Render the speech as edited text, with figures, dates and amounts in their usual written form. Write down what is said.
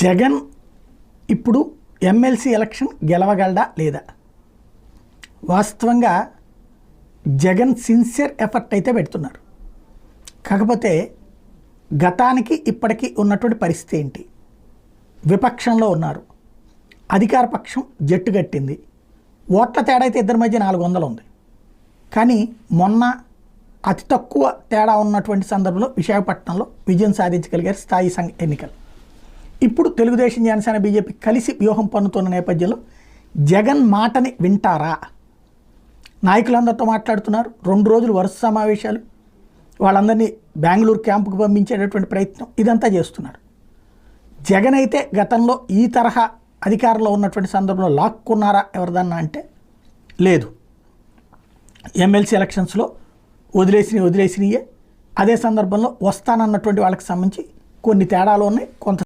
జగన్ ఇప్పుడు MLC election గెలవగలడా లేదా? వాస్తవంగా జగన్ సిన్సియర్ ఎఫర్ట్ అయితే పెడుతున్నారు. కాకపోతే గతానికి ఇప్పటికీ ఉన్నటువంటి పరిస్థితి ఏంటి? విపక్షంలో ఉన్నారు, అధికార పక్షం జట్టు కట్టింది, ఓట్ల తేడా అయితే ఇద్దరి మధ్య 400 ఉంది. కానీ మొన్న అతి తక్కువ తేడా ఉన్నటువంటి సందర్భంలో విశాఖపట్నంలో విజయం సాధించగలిగారు స్థాయి ఎన్నికలు. ఇప్పుడు తెలుగుదేశం, జనసేన, బీజేపీ కలిసి వ్యూహం పన్నుతున్న నేపథ్యంలో జగన్ మాటని వింటారా? నాయకులందరితో మాట్లాడుతున్నారు, 2 రోజులు వరుస సమావేశాలు, వాళ్ళందరినీ బెంగళూరు క్యాంపుకు పంపించేటటువంటి ప్రయత్నం ఇదంతా చేస్తున్నారు. జగన్ అయితే గతంలో ఈ తరహా అధికారంలో ఉన్నటువంటి సందర్భంలో లాక్కున్నారా ఎవరిదన్నా అంటే లేదు. ఎమ్మెల్సీ ఎలక్షన్స్లో వదిలేసినయే. అదే సందర్భంలో వస్తానన్నటువంటి వాళ్ళకి సంబంధించి కొన్ని తేడాలు ఉన్నాయి, కొంత